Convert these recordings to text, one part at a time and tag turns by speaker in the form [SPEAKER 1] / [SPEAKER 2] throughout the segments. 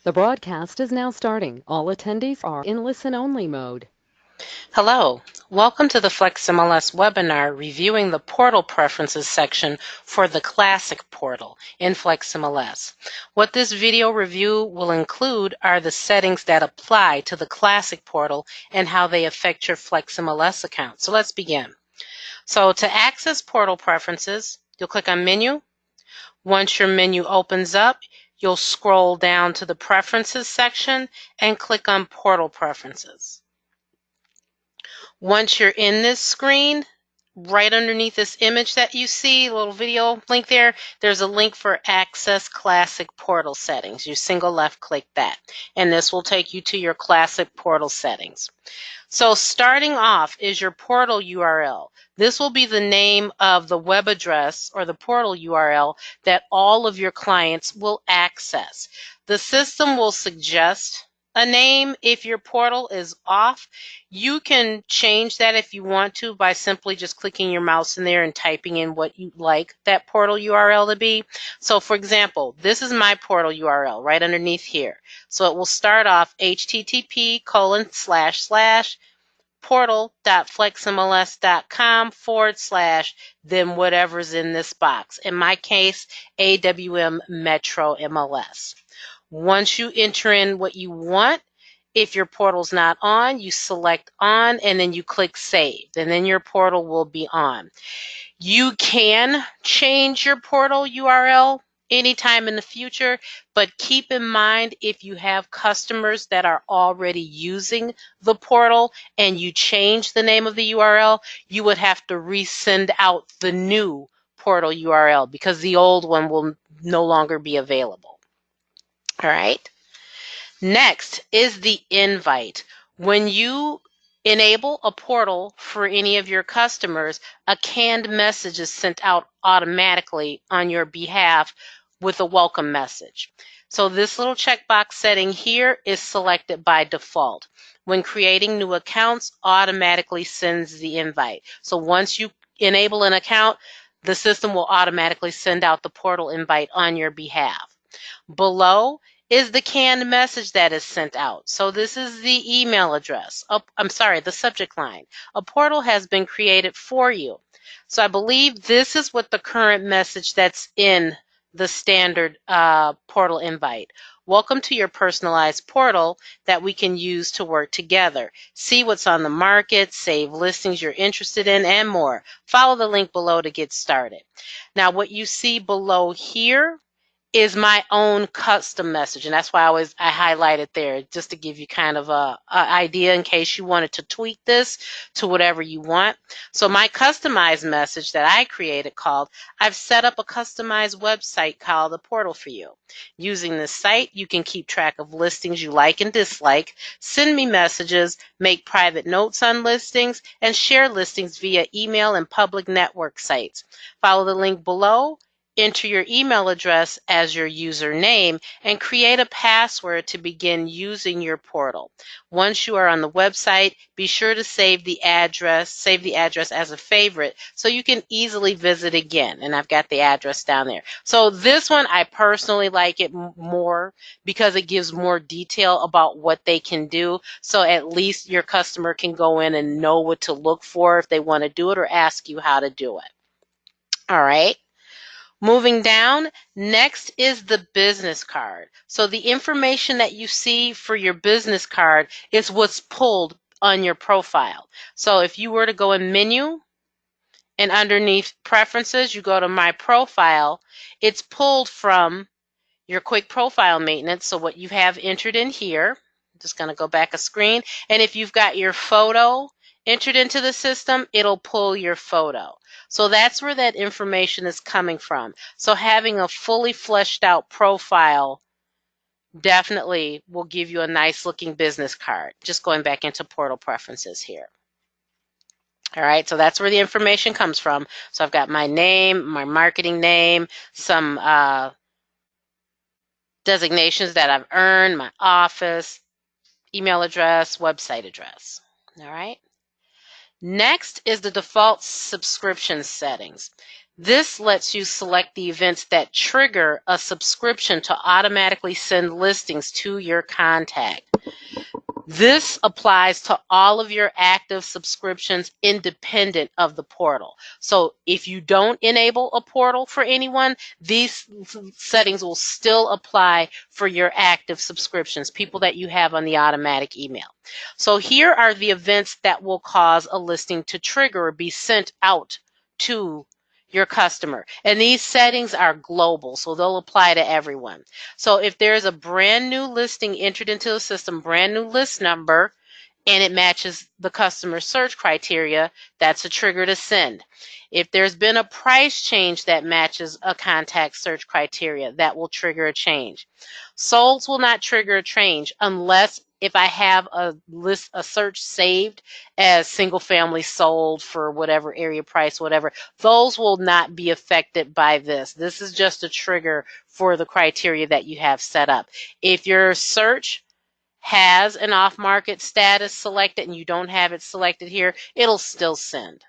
[SPEAKER 1] The broadcast is now starting. All attendees are in listen-only mode.
[SPEAKER 2] Hello, welcome to the FlexMLS webinar reviewing the portal preferences section for the Classic portal in FlexMLS. What this video review will include are the settings that apply to the Classic portal and how they affect your FlexMLS account. So let's begin. So to access portal preferences, you'll click on Menu. Once your menu opens up, you'll scroll down to the Preferences section and click on Portal Preferences. Once you're in this screen, right underneath this image that you see, a little video link there, there's a link for Access Classic Portal Settings. You single left click that, and this will take you to your Classic Portal settings. So starting off is your portal URL. This will be the name of the web address or the portal URL that all of your clients will access. The system will suggest a name if your portal is off. You can change that if you want to by simply just clicking your mouse in there and typing in what you'd like that portal URL to be. So for example, this is my portal URL right underneath here. So it will start off http://portal.flexmls.com/ then whatever's in this box. In my case, AWM Metro MLS. Once you enter in what you want, if your portal's not on, you select on and then you click save, and then your portal will be on. You can change your portal URL anytime in the future, but keep in mind if you have customers that are already using the portal and you change the name of the URL, you would have to resend out the new portal URL because the old one will no longer be available. All right. Next is the invite. When you enable a portal for any of your customers, a canned message is sent out automatically on your behalf with a welcome message. So this little checkbox setting here is selected by default. When creating new accounts, automatically sends the invite. So once you enable an account, the system will automatically send out the portal invite on your behalf. Below is the canned message that is sent out. So this is the email address. The subject line. A portal has been created for you. So I believe this is what the current message that's in the standard portal invite. Welcome to your personalized portal that we can use to work together. See what's on the market, save listings you're interested in, and more. Follow the link below to get started. Now, what you see below here is my own custom message, and that's why I highlight it there, just to give you kind of a idea in case you wanted to tweak this to whatever you want. So my customized message that I created called, I've set up a customized website called the portal for you. Using this site, you can keep track of listings you like and dislike, send me messages, make private notes on listings, and share listings via email and public network sites. Follow the link below. Enter your email address as your username and create a password to begin using your portal. Once you are on the website, be sure to save the address as a favorite so you can easily visit again. And I've got the address down there. So this one, I personally like it more because it gives more detail about what they can do. So at least your customer can go in and know what to look for if they want to do it or ask you how to do it. All right. Moving down, next is the business card. So the information that you see for your business card is what's pulled on your profile. So if you were to go in menu and underneath preferences, you go to my profile, it's pulled from your quick profile maintenance. So what you have entered in here, I'm just going to go back a screen. And if you've got your photo entered into the system, it'll pull your photo. So that's where that information is coming from. So having a fully fleshed out profile definitely will give you a nice looking business card. Just going back into portal preferences here. All right, so that's where the information comes from. So I've got my name, my marketing name, some designations that I've earned, my office, email address, website address. All right. Next is the default subscription settings. This lets you select the events that trigger a subscription to automatically send listings to your contact. This applies to all of your active subscriptions independent of the portal. So if you don't enable a portal for anyone, these settings will still apply for your active subscriptions, people that you have on the automatic email. So here are the events that will cause a listing to trigger or be sent out to your customer. And these settings are global, so they'll apply to everyone. So if there's a brand new listing entered into the system, brand new list number, and it matches the customer search criteria, that's a trigger to send. If there's been a price change that matches a contact search criteria, that will trigger a change. Solds will not trigger a change unless if I have a search saved as single family sold for whatever area price, whatever, those will not be affected by this. This is just a trigger for the criteria that you have set up. If your search has an off-market status selected and you don't have it selected here, it'll still send.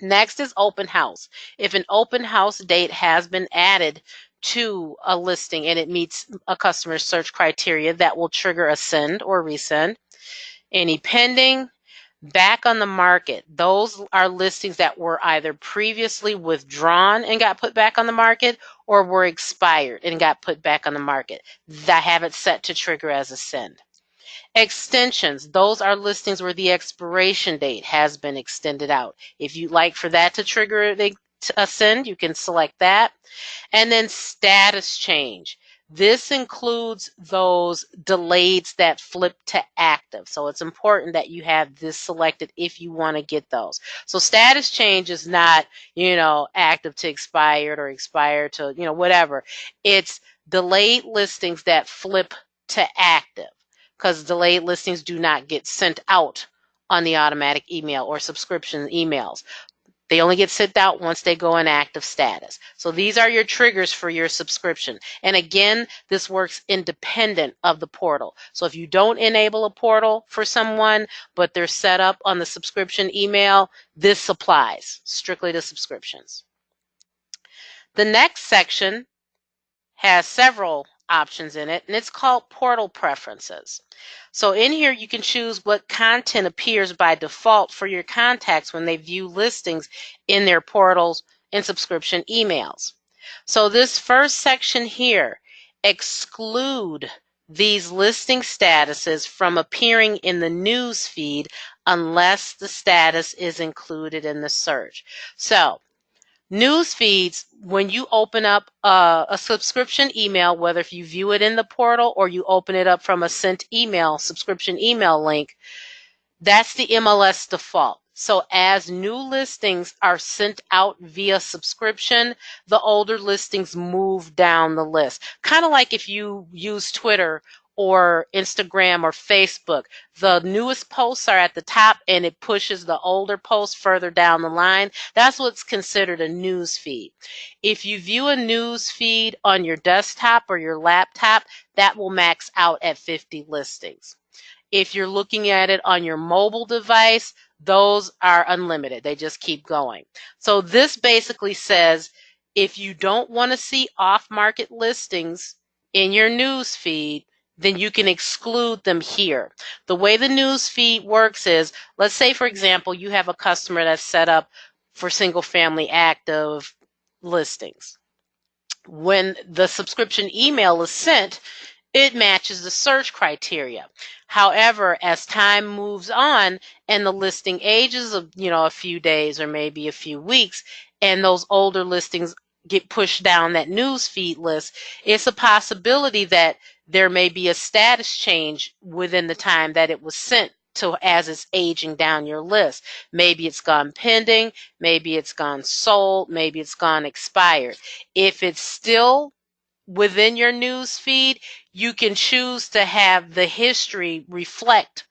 [SPEAKER 2] Next is open house. If an open house date has been added to a listing and it meets a customer's search criteria, that will trigger a send or resend. Any pending, back on the market, those are listings that were either previously withdrawn and got put back on the market or were expired and got put back on the market. I have it set to trigger as a send. Extensions, those are listings where the expiration date has been extended out. If you'd like for that to trigger a send, you can select that. And then status change. This includes those delays that flip to active. So it's important that you have this selected if you want to get those. So status change is not, active to expired or expired to, whatever. It's delayed listings that flip to active, because delayed listings do not get sent out on the automatic email or subscription emails. They only get sent out once they go in active status. So these are your triggers for your subscription. And again, this works independent of the portal. So if you don't enable a portal for someone, but they're set up on the subscription email, this applies strictly to subscriptions. The next section has several options in it, and it's called portal preferences. So in here, you can choose what content appears by default for your contacts when they view listings in their portals and subscription emails. So this first section here, exclude these listing statuses from appearing in the news feed unless the status is included in the search. So news feeds, when you open up a subscription email, whether if you view it in the portal or you open it up from a sent email, subscription email link, that's the MLS default. So as new listings are sent out via subscription, the older listings move down the list. Kind of like if you use Twitter or Instagram or Facebook, the newest posts are at the top and it pushes the older posts further down the line. That's what's considered a news feed. If you view a news feed on your desktop or your laptop, that will max out at 50 listings. If you're looking at it on your mobile device, those are unlimited. They just keep going. So this basically says if you don't want to see off-market listings in your news feed, then you can exclude them here. The way the news feed works is, let's say, for example, you have a customer that's set up for single-family active listings. When the subscription email is sent, it matches the search criteria. However, as time moves on and the listing ages of, a few days or maybe a few weeks, and those older listings get pushed down that news feed list, it's a possibility that there may be a status change within the time that it was sent to as it's aging down your list. Maybe it's gone pending, maybe it's gone sold, maybe it's gone expired. If it's still within your news feed, you can choose to have the history reflect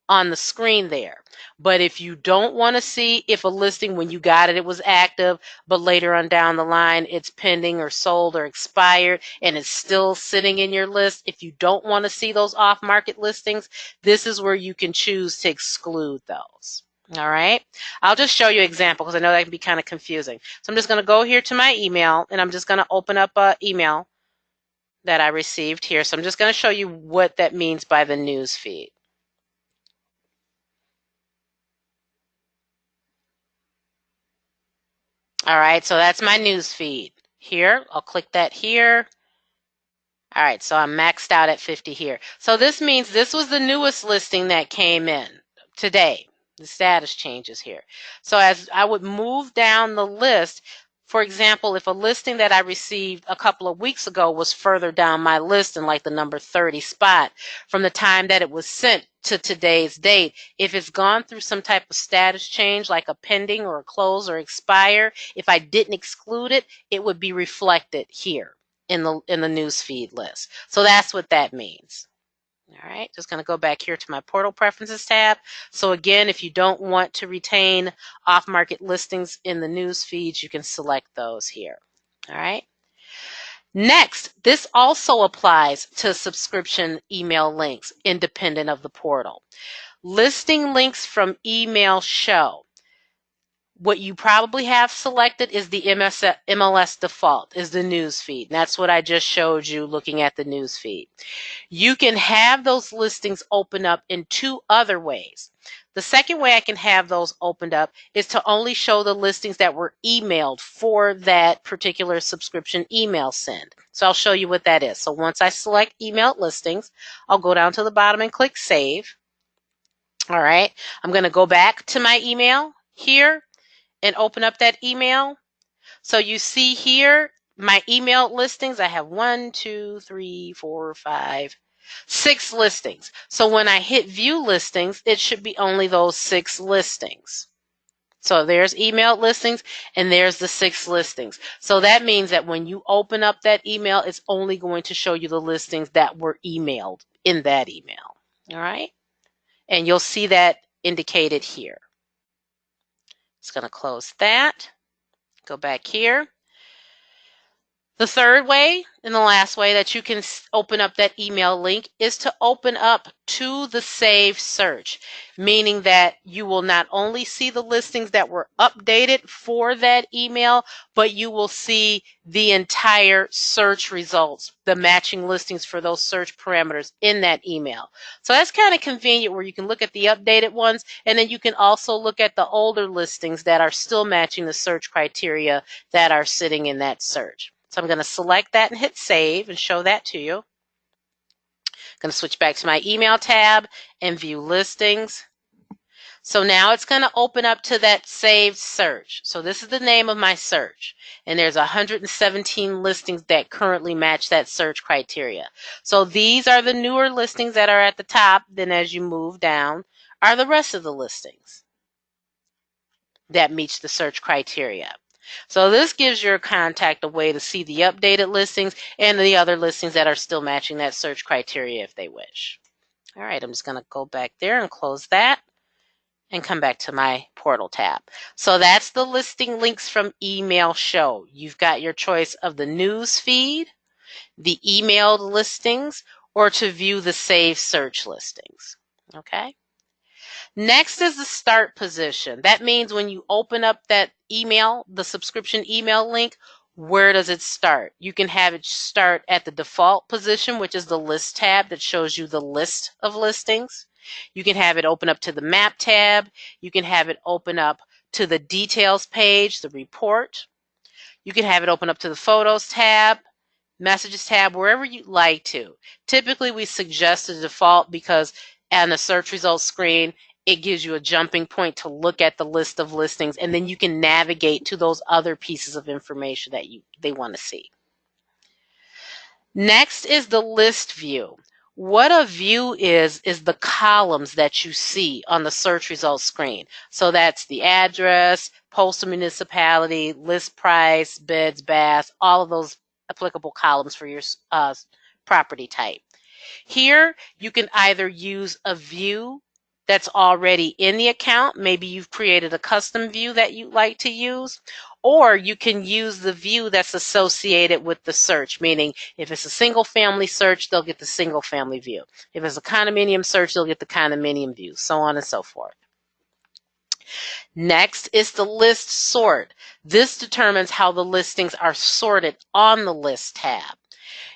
[SPEAKER 2] on the screen there. But if you don't want to see if a listing, when you got it, it was active, but later on down the line, it's pending or sold or expired, and it's still sitting in your list, if you don't want to see those off-market listings, this is where you can choose to exclude those. All right. I'll just show you an example because I know that can be kind of confusing. So I'm just going to go here to my email and I'm just going to open up an email that I received here. So I'm just going to show you what that means by the news feed. All right. So that's my news feed here. I'll click that here. All right. So I'm maxed out at 50 here. So this means this was the newest listing that came in today. The status changes here. So as I would move down the list, for example, if a listing that I received a couple of weeks ago was further down my list in like the number 30 spot, from the time that it was sent to today's date, if it's gone through some type of status change like a pending or a close or expire, if I didn't exclude it, it would be reflected here in the news feed list. So that's what that means. All right, just going to go back here to my portal preferences tab. So again, if you don't want to retain off-market listings in the news feeds, you can select those here. All right. Next, this also applies to subscription email links independent of the portal. Listing links from email show. What you probably have selected is the MLS default, is the news feed. That's what I just showed you looking at the news feed. You can have those listings open up in two other ways. The second way I can have those opened up is to only show the listings that were emailed for that particular subscription email send. So I'll show you what that is. So once I select emailed listings, I'll go down to the bottom and click Save. All right, I'm going to go back to my email here and open up that email. So you see here, my email listings, I have 6 listings. So when I hit view listings, it should be only those 6 listings. So there's email listings and there's the 6 listings. So that means that when you open up that email, it's only going to show you the listings that were emailed in that email. All right. And you'll see that indicated here. Just going to close that. Go back here. The third way and the last way that you can open up that email link is to open up to the save search, meaning that you will not only see the listings that were updated for that email, but you will see the entire search results, the matching listings for those search parameters in that email. So that's kind of convenient where you can look at the updated ones and then you can also look at the older listings that are still matching the search criteria that are sitting in that search. So I'm going to select that and hit save and show that to you. I'm going to switch back to my email tab and view listings. So now it's going to open up to that saved search. So this is the name of my search. And there's 117 listings that currently match that search criteria. So these are the newer listings that are at the top. Then as you move down are the rest of the listings that meet the search criteria. So this gives your contact a way to see the updated listings and the other listings that are still matching that search criteria if they wish. All right, I'm just going to go back there and close that and come back to my portal tab. So that's the listing links from email show. You've got your choice of the news feed, the emailed listings, or to view the saved search listings. Okay. Next is the start position. That means when you open up that email, the subscription email link, where does it start? You can have it start at the default position, which is the list tab that shows you the list of listings. You can have it open up to the map tab. You can have it open up to the details page, the report. You can have it open up to the photos tab, messages tab, wherever you'd like to. Typically, we suggest the default because on the search results screen, it gives you a jumping point to look at the list of listings, and then you can navigate to those other pieces of information that they want to see. Next is the list view. What a view is the columns that you see on the search results screen. So that's the address, postal municipality, list price, beds, baths, all of those applicable columns for your property type. Here, you can either use a view that's already in the account. Maybe you've created a custom view that you'd like to use, or you can use the view that's associated with the search, meaning if it's a single family search, they'll get the single family view. If it's a condominium search, they'll get the condominium view, so on and so forth. Next is the list sort. This determines how the listings are sorted on the list tab.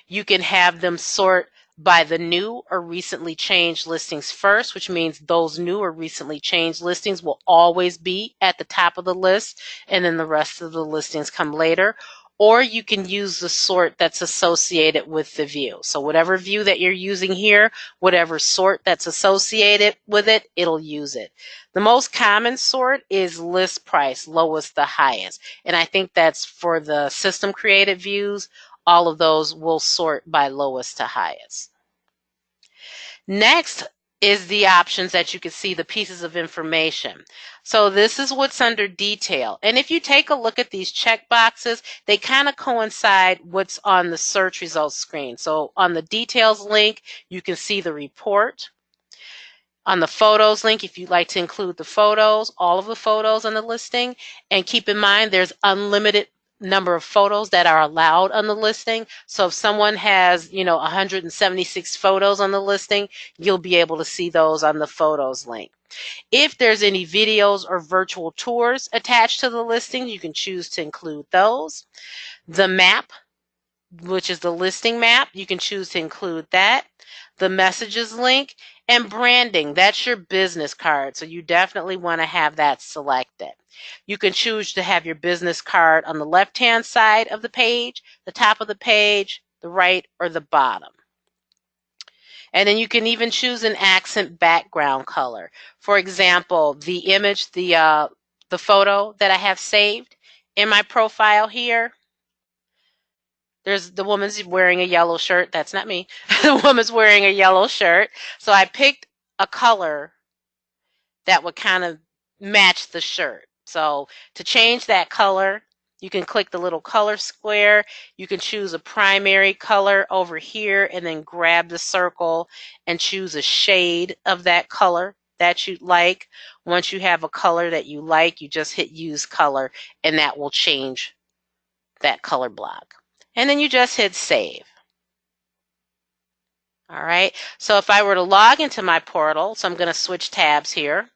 [SPEAKER 2] You can have them sort by the new or recently changed listings first, which means those new or recently changed listings will always be at the top of the list, and then the rest of the listings come later. Or you can use the sort that's associated with the view. So whatever view that you're using here, whatever sort that's associated with it, it'll use it. The most common sort is list price, lowest to highest. And I think that's for the system created views. All of those will sort by lowest to highest. Next is the options that you can see, the pieces of information. So this is what's under detail. And if you take a look at these check boxes, they kind of coincide what's on the search results screen. So on the details link, you can see the report. On the photos link, if you'd like to include the photos, all of the photos on the listing. And keep in mind, there's unlimited number of photos that are allowed on the listing. So if someone has, 176 photos on the listing, you'll be able to see those on the photos link. If there's any videos or virtual tours attached to the listing, you can choose to include those. The map, which is the listing map, you can choose to include that. The messages link, and branding, that's your business card. So you definitely want to have that selected. You can choose to have your business card on the left-hand side of the page, the top of the page, the right, or the bottom. And then you can even choose an accent background color. For example, the image, the photo that I have saved in my profile here, the woman's wearing a yellow shirt. That's not me. The woman's wearing a yellow shirt. So I picked a color that would kind of match the shirt. So to change that color, you can click the little color square. You can choose a primary color over here and then grab the circle and choose a shade of that color that you'd like. Once you have a color that you like, you just hit use color and that will change that color block. And then you just hit save. All right, so if I were to log into my portal, so I'm going to switch tabs here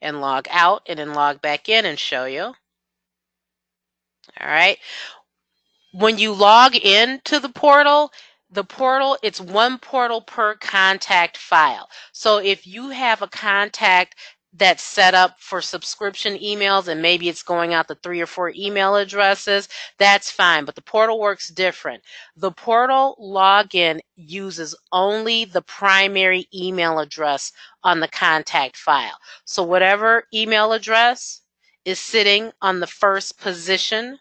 [SPEAKER 2] and log out and then log back in and show you. All right, when you log into the portal, it's one portal per contact file. So if you have a contact that's set up for subscription emails and maybe it's going out to 3 or 4 email addresses, that's fine, but the portal works different. The portal login uses only the primary email address on the contact file. So whatever email address is sitting on the first position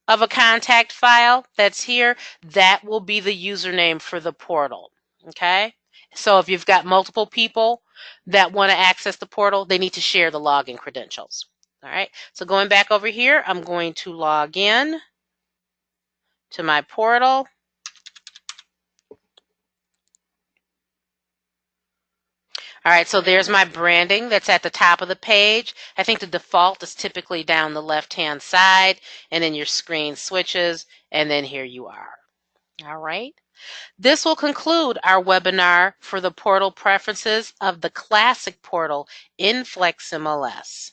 [SPEAKER 2] of a contact file that's here, that will be the username for the portal. Okay? So if you've got multiple people that want to access the portal, they need to share the login credentials. All right, so going back over here, I'm going to log in to my portal. All right, so there's my branding that's at the top of the page. I think the default is typically down the left-hand side, and then your screen switches, and then here you are. All right. This will conclude our webinar for the portal preferences of the Classic portal in FlexMLS.